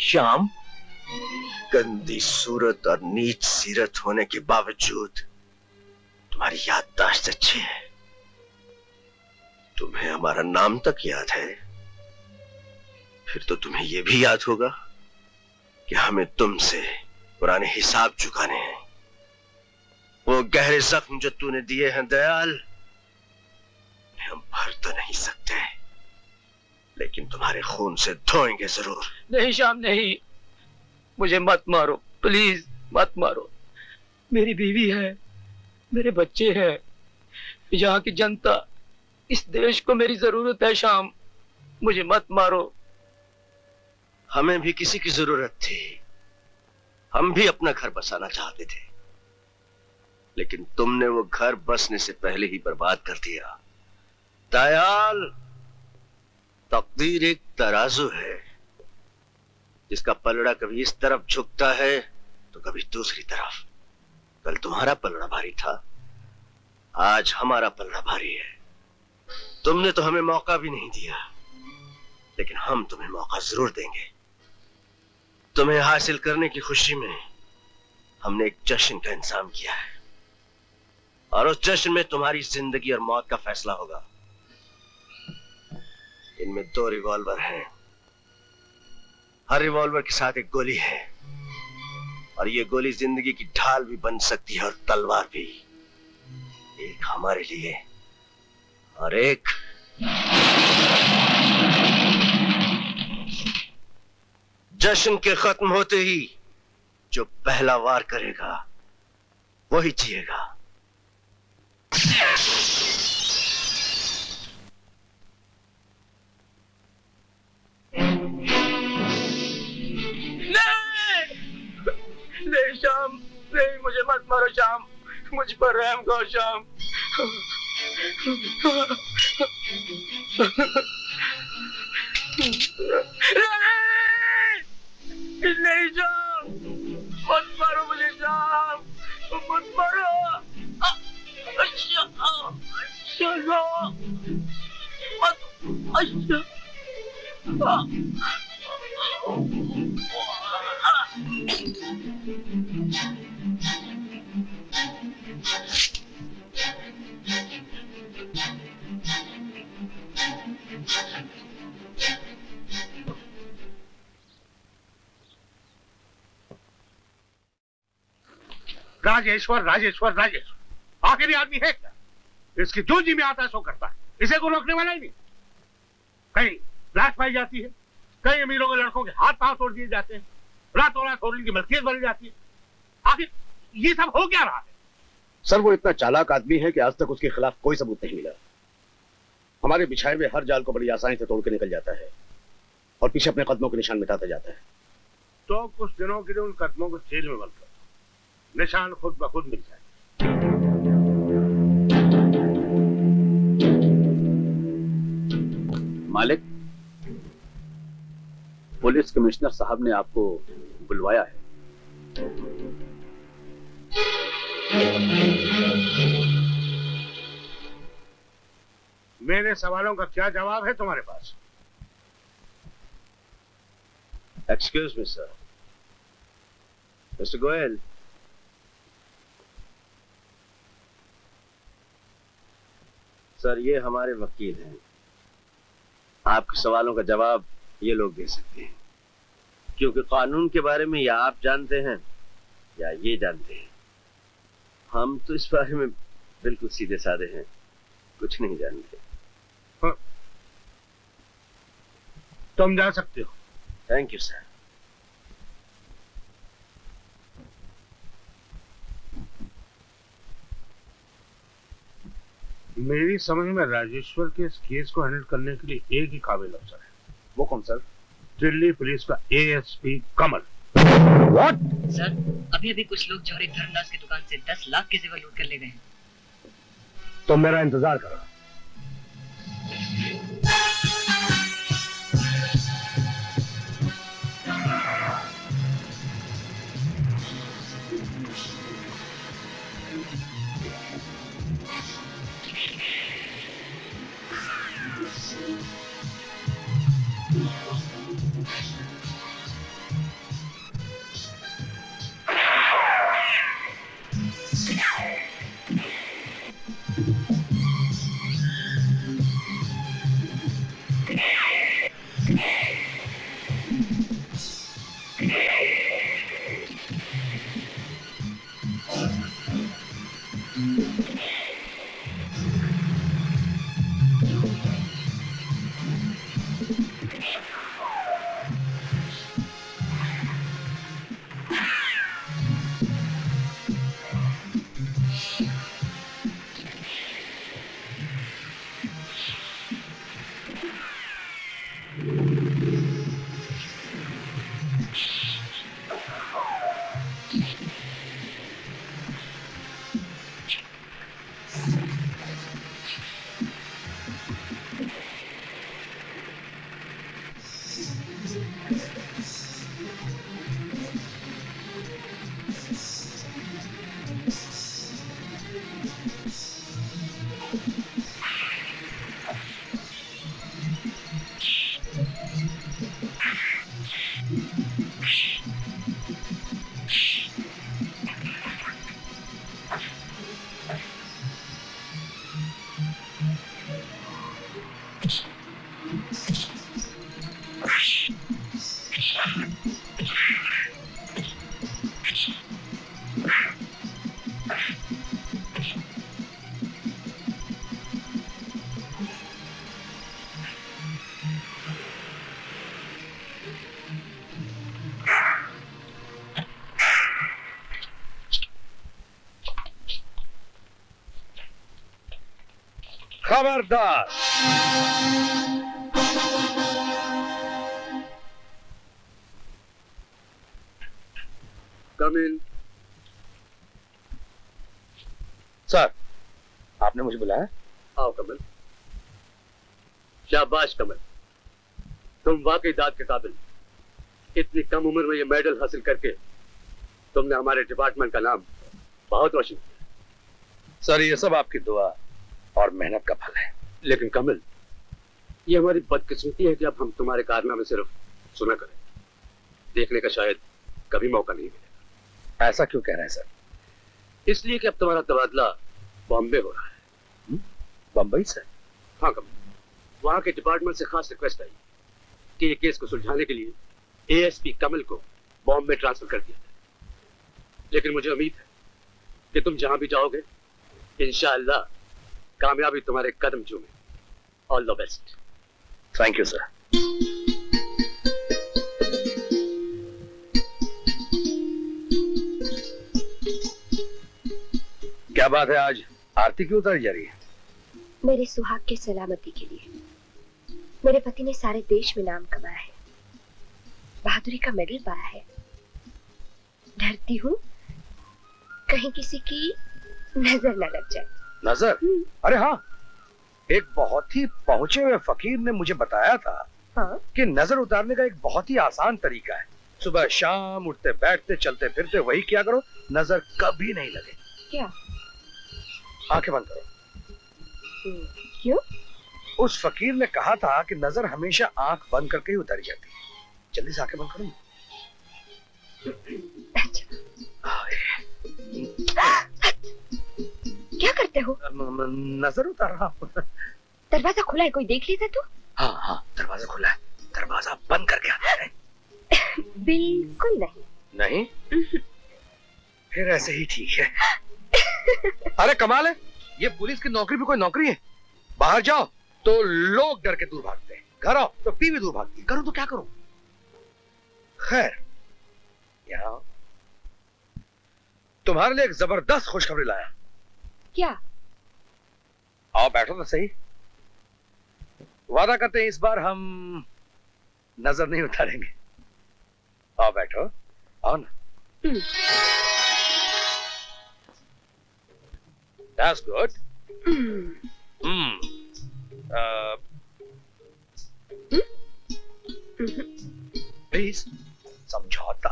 श्याम, गंदी सूरत और नीच सीरत होने के बावजूद तुम्हारी याददाश्त अच्छी है। तुम्हें हमारा नाम तक याद है। फिर तो तुम्हें यह भी याद होगा कि हमें तुमसे पुराने हिसाब चुकाने हैं। वो गहरे जख्म जो तूने दिए हैं दयाल, उन्हें हम भर तो नहीं सकते, लेकिन तुम्हारे खून से धोएंगे जरूर। नहीं श्याम, नहीं, मुझे मत मारो, प्लीज मत मारो। मेरी बीवी है, मेरे बच्चे हैं, यहाँ की जनता, इस देश को मेरी जरूरत है। श्याम, मुझे मत मारो। हमें भी किसी की जरूरत थी। हम भी अपना घर बसाना चाहते थे, लेकिन तुमने वो घर बसने से पहले ही बर्बाद कर दिया। दयाल, तकदीर एक तराजू है, जिसका पलड़ा कभी इस तरफ झुकता है तो कभी दूसरी तरफ। कल तुम्हारा पलड़ा भारी था, आज हमारा पलड़ा भारी है। तुमने तो हमें मौका भी नहीं दिया, लेकिन हम तुम्हें मौका जरूर देंगे। तुम्हें हासिल करने की खुशी में हमने एक जश्न का इंतजाम किया है, और उस जश्न में तुम्हारी जिंदगी और मौत का फैसला होगा। इनमें 2 रिवॉल्वर हैं, हर रिवॉल्वर के साथ एक गोली है, और ये गोली जिंदगी की ढाल भी बन सकती है और तलवार भी। एक हमारे लिए और एक जश्न के खत्म होते ही जो पहला वार करेगा वही जिएगा। नहीं श्याम, नहीं, मुझे मत मारो श्याम, मुझ पर रहम करो श्याम। नहीं श्याम, मत मारो मुझे श्याम, मत मारो। अच्छा अच्छा, राजेश्वर राजेश्वर राजेश्वर आखिरी आदमी है क्या? इसकी जो जी में आता है सो करता है, इसे को रोकने वाला ही नहीं। कहीं लाश पाई जाती है, कई अमीरों के लड़कों के हाथ पांव तोड़ दिए जाते हैं, रातों रात होटल की मलकियत बनी जाती है। आखिर ये सब हो क्या रहा है? सर, वो इतना चालाक आदमी है कि आज तक उसके खिलाफ कोई सबूत नहीं मिला। हमारे बिछाए हुए हर जाल को बड़ी आसानी से तोड़ के निकल जाता है और पीछे अपने कदमों के निशान मिटाता जाता है। तो कुछ दिनों के लिए उन कदमों को जेल में बंद कर, निशान खुद ब खुद मिल जाए। मालिक, पुलिस कमिश्नर साहब ने आपको बुलवाया है। मेरे सवालों का क्या जवाब है तुम्हारे पास? Excuse me sir, mister Goyal. Sir, ये हमारे वकील हैं। आपके सवालों का जवाब ये लोग दे सकते हैं, क्योंकि कानून के बारे में या आप जानते हैं या ये जानते हैं। हम तो इस बारे में बिल्कुल सीधे साधे हैं, कुछ नहीं जानते। हाँ। तुम जा सकते हो। Thank you sir. मेरी समझ में राजेश्वर के इस केस को हैंडल करने के लिए एक ही काबिल अफसर है। वो कौन सर? दिल्ली पुलिस का एएसपी कमल। What? सर, अभी कुछ लोग जौहरी धर्मदास की दुकान से 10 लाख के जेवर लूट कर ले गए हैं। तुम मेरा इंतजार करो। खबरदार! कम इन। सर, आपने मुझे बुलाया? आओ कमल। शाबाश कमल, तुम वाकई दाद के काबिल। इतनी कम उम्र में ये मेडल हासिल करके तुमने हमारे डिपार्टमेंट का नाम बहुत रोशन किया। सर, ये सब आपकी दुआ और मेहनत का फल है। लेकिन कमल, ये हमारी बदकिस्मती है कि अब हम तुम्हारे कारनामे सिर्फ सुना करें, देखने का शायद कभी मौका नहीं मिलेगा। ऐसा क्यों कह रहे हैं सर? इसलिए कि अब तुम्हारा तबादला बॉम्बे हो रहा है। बम्बई से? हाँ कमल, वहां के डिपार्टमेंट से खास रिक्वेस्ट आई कि ये केस को सुलझाने के लिए एएसपी कमल को बॉम्बे ट्रांसफर कर दिया जाए। लेकिन मुझे उम्मीद है कि तुम जहां भी जाओगे इंशाअल्लाह कामयाबी तुम्हारे कदम चूमे। All the best. Thank you sir. क्या बात है, आज आरती क्यों उतारी जा रही है? मेरे सुहाग की सलामती के लिए। मेरे पति ने सारे देश में नाम कमाया है, बहादुरी का मेडल पाया है। डरती हूँ कहीं किसी की नजर न लग जाए। नजर? अरे हाँ, एक बहुत ही पहुंचे हुए फकीर ने मुझे बताया था हाँ? कि नजर उतारने का एक बहुत ही आसान तरीका है। सुबह शाम उठते बैठते चलते फिरते वही किया करो, नजर कभी नहीं लगे। क्या? आंखें बंद करो। क्यों? उस फकीर ने कहा था कि नजर हमेशा आंख बंद करके ही उतारी जाती है। जल्दी से आंखें बंद करो। क्या करते हो? नजर उतार रहा हूं। दरवाजा खुला है, कोई देख लेता तो? हाँ हाँ, दरवाजा खुला है। दरवाजा बंद करके आना है। बिल्कुल नहीं। नहीं? फिर ऐसे ही ठीक है। अरे कमाल है, ये पुलिस की नौकरी भी कोई नौकरी है? बाहर जाओ तो लोग डर के दूर भागते हैं, घर आओ तो बीवी दूर भागती है। करूं तो क्या करूं? खैर, यहाँ तुम्हारे लिए एक जबरदस्त खुशखबरी लाया। क्या? आओ बैठो तो सही। वादा करते हैं इस बार हम नजर नहीं उतारेंगे। आओ बैठो, आओ ना। That's good. Please, समझौता।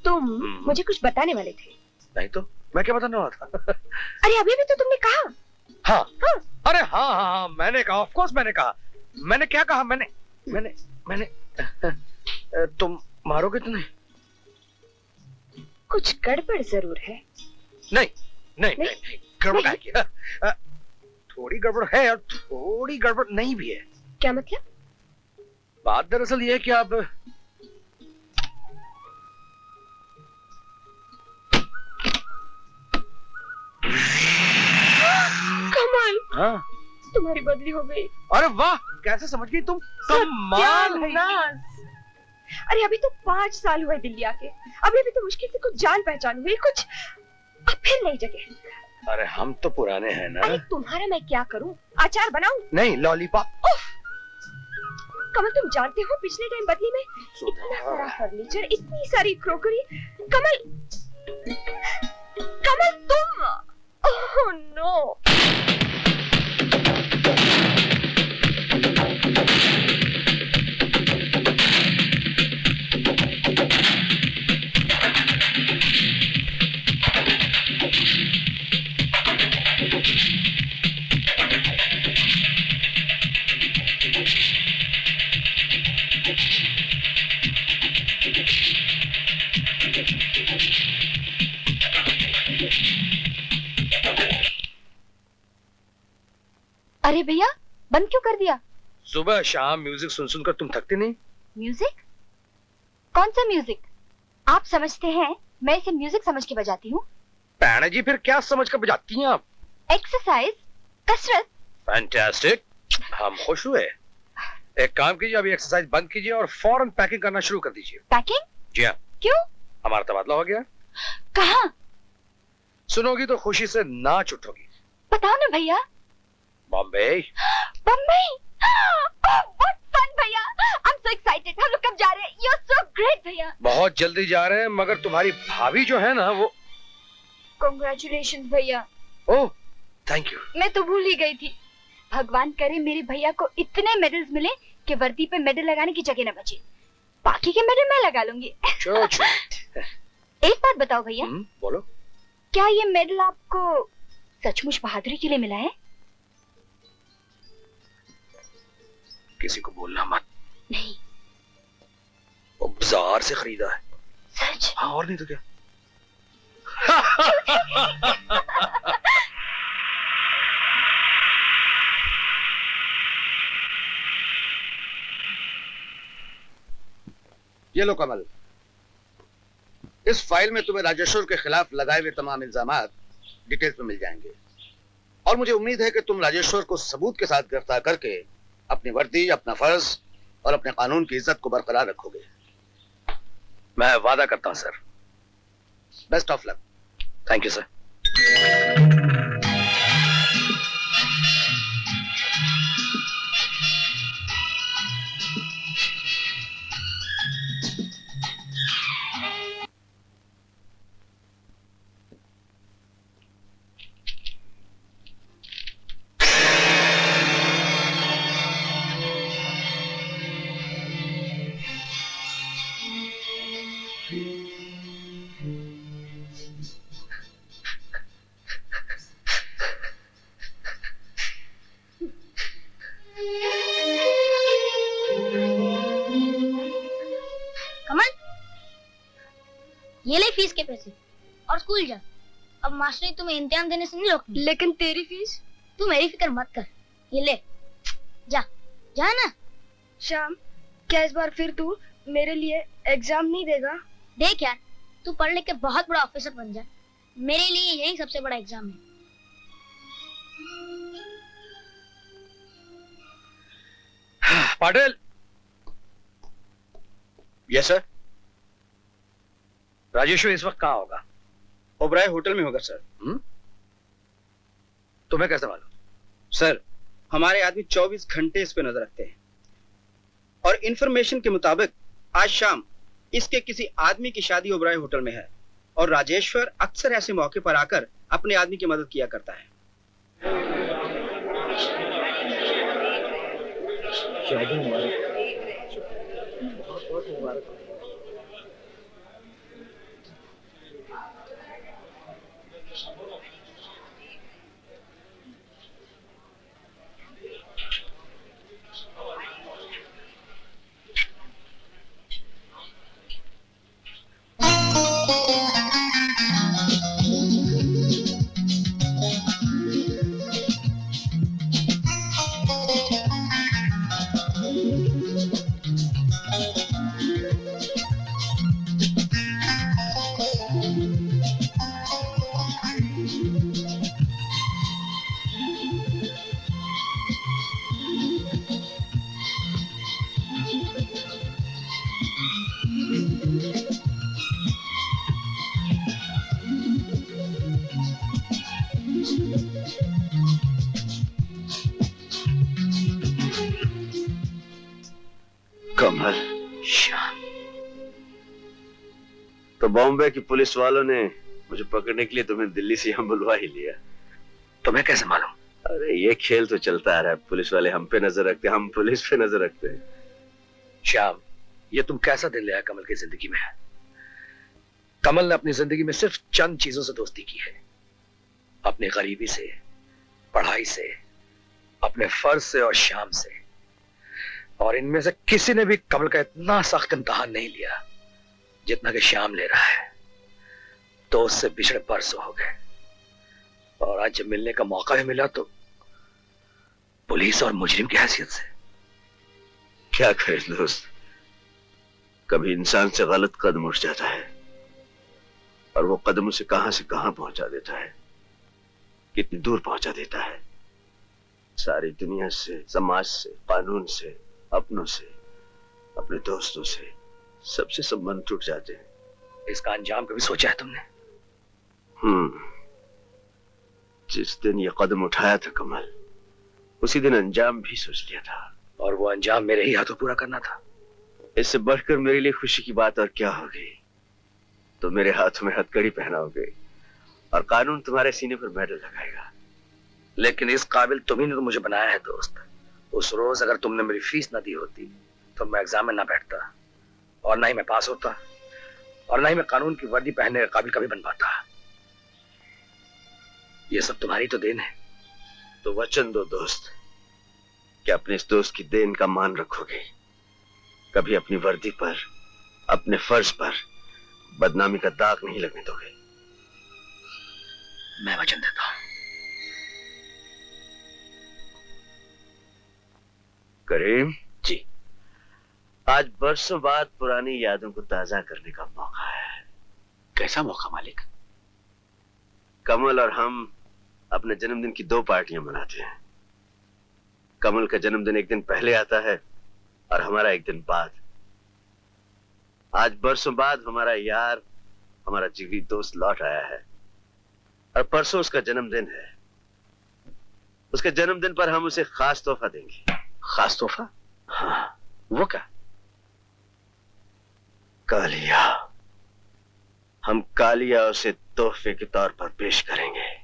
तुम मुझे कुछ बताने वाले थे। नहीं तो मैं क्या बताने वाला था? अरे अभी भी तो तुमने कहा। हाँ हाँ। अरे हाँ हाँ हाँ, मैंने कहा, ऑफ कोर्स मैंने कहा। मैंने क्या कहा? मैंने तुम मारोगे तो नहीं? कुछ गड़बड़ जरूर है। नहीं, गड़बड़ है क्या? थोड़ी गड़बड़ है और थोड़ी गड़बड़ नहीं भी है। क्या मतलब? बात दरअसल ये है कि आप कमाल, हाँ, तुम्हारी बदली हो गई। अरे वाह, कैसे समझ गई तुम? कमाल है। सत्यानाश। अरे अभी तो 5 साल हुए दिल्ली आके, अभी भी तो मुश्किल से कुछ जान पहचान हुई, कुछ अब फिर नई जगह। अरे हम तो पुराने हैं ना। अरे तुम्हारा मैं क्या करूं? अचार बनाऊं? नहीं, लॉलीपॉप। कमल, तुम जानते हो पिछले टाइम बदली में इतना सारा फर्नीचर, इतनी सारी क्रोकरी। कमल तुम, ओह नो। बंद क्यों कर दिया? सुबह शाम म्यूजिक सुन सुनकर तुम थकती नहीं? म्यूजिक? कौन सा म्यूजिक? आप समझते हैं मैं इसे म्यूजिक समझ के बजाती हूँ? पैना जी, फिर क्या समझ कर बजाती हैं आप? एक्सरसाइज, कसरत। फैंटास्टिक, हम खुश हुए। एक काम कीजिए, अभी एक्सरसाइज बंद कीजिए और फौरन पैकिंग करना शुरू कर दीजिए। पैकिंग? जी हाँ। क्यों? हमारा तबादला हो गया। कहाँ? सुनोगी तो खुशी से नाच उठोगी। बताओ ना भैया। बॉम्बे। बम्बई? What fun भैया! I'm so excited. हम लोग कब जा रहे हैं? You're so great भैया। बहुत जल्दी जा रहे हैं, मगर तुम्हारी भाभी जो है ना वो। Congratulations भैया। ओह, थैंक यू। मैं तो भूल ही गई थी। भगवान करे मेरे भैया को इतने मेडल्स मिले कि वर्दी पे मेडल लगाने की जगह न बचे। बाकी के मेडल मैं लगा लूंगी। एक बात बताओ भैया। बोलो। क्या ये मेडल आपको सचमुच बहादुरी के लिए मिला है? किसी को बोलना मत। नहीं। वो बाजार से खरीदा है। सच? हाँ, और नहीं तो क्या। ये लो कमल, इस फाइल में तुम्हें राजेश्वर के खिलाफ लगाए हुए तमाम इल्जामात डिटेल्स में मिल जाएंगे और मुझे उम्मीद है कि तुम राजेश्वर को सबूत के साथ गिरफ्तार करके अपनी वर्दी, अपना फर्ज और अपने कानून की इज्जत को बरकरार रखोगे। मैं वादा करता हूं sir. Best of luck. Thank you sir. ये ले फीस के पैसे और स्कूल जा। अब मास्टर ने तुम्हें इम्तिहान देने से नहीं रोकना। लेकिन तेरी फीस? तू मेरी फिक्र मत कर, ये ले जा। जा ना। श्याम, क्या इस बार फिर तू मेरे लिए एग्जाम नहीं देगा? देख यार, तू पढ़ लिख के बहुत बड़ा ऑफिसर बन जा। मेरे लिए यही सबसे बड़ा एग्जाम है। पाटिल। Yes sir. राजेश्वर इस वक्त कहाँ होगा? ओबराय होटल में होगा सर। तुम्हें कैसे मालूम? सर, हमारे आदमी 24 घंटे इस पे नजर रखते हैं और इंफॉर्मेशन के मुताबिक आज शाम इसके किसी आदमी की शादी ओबराय होटल में है और राजेश्वर अक्सर ऐसे मौके पर आकर अपने आदमी की मदद किया करता है। कमल, श्याम। तो बॉम्बे की पुलिस वालों ने मुझे पकड़ने के लिए तुम्हें दिल्ली से यहाँ बुलवा ही लिया। तुम्हें कैसे मालूम? अरे ये खेल तो चलता आ रहा है। पुलिस वाले हम पे नजर रखते हैं, हम पुलिस पे नजर रखते हैं। श्याम, ये तुम कैसा दिन ले आए कमल की जिंदगी में? कमल ने अपनी जिंदगी में सिर्फ चंद चीजों से दोस्ती की है, अपनी गरीबी से, पढ़ाई से, अपने फर्ज से और श्याम से। और इनमें से किसी ने भी कमल का इतना सख्त इम्तिहान नहीं लिया जितना कि श्याम ले रहा है। तो उससे बिछड़े बरसों हो गए और आज जब मिलने का मौका भी मिला तो पुलिस और मुजरिम की हैसियत से। क्या करें दोस्त, कभी इंसान से गलत कदम उठ जाता है और वो कदम उसे कहां से कहां पहुंचा देता है, कितनी दूर पहुंचा देता है। सारी दुनिया से, समाज से, कानून से, अपनों से, अपने दोस्तों से, सबसे संबंध टूट जाते हैं। इसका अंजाम कभी सोचा है तुमने? जिस दिन ये कदम उठाया था कमल, उसी दिन अंजाम भी सोच लिया था। और वो अंजाम मेरे ही हाथों पूरा करना था। इससे बढ़कर मेरे लिए खुशी की बात और क्या होगी। तो मेरे हाथों में हथकड़ी पहनाओगे और कानून तुम्हारे सीने पर मेडल लगाएगा। लेकिन इस काबिल तुम्ही ने तो मुझे बनाया है दोस्त। उस रोज अगर तुमने मेरी फीस ना दी होती तो मैं एग्जाम में ना बैठता, और ना ही मैं पास होता, और ना ही मैं कानून की वर्दी पहनने के काबिल कभी बन पाता। ये सब तुम्हारी तो देन है। तो वचन दो दोस्त कि अपने इस दोस्त की देन का मान रखोगे, कभी अपनी वर्दी पर, अपने फर्ज पर बदनामी का दाग नहीं लगने दोगे। मैं वचन देता हूं। करीम जी। आज बरसों बाद पुरानी यादों को ताजा करने का मौका है। कैसा मौका मालिक? कमल और हम अपने जन्मदिन की 2 पार्टियां मनाते हैं। कमल का जन्मदिन एक दिन पहले आता है और हमारा एक दिन बाद। आज बरसों बाद हमारा यार, हमारा जिगरी दोस्त लौट आया है और परसों उसका जन्मदिन है। उसके जन्मदिन पर हम उसे खास तोहफा देंगे। खास तोहफा? हाँ, वो क्या? कालिया। हम कालिया उसे तोहफे के तौर पर पेश करेंगे।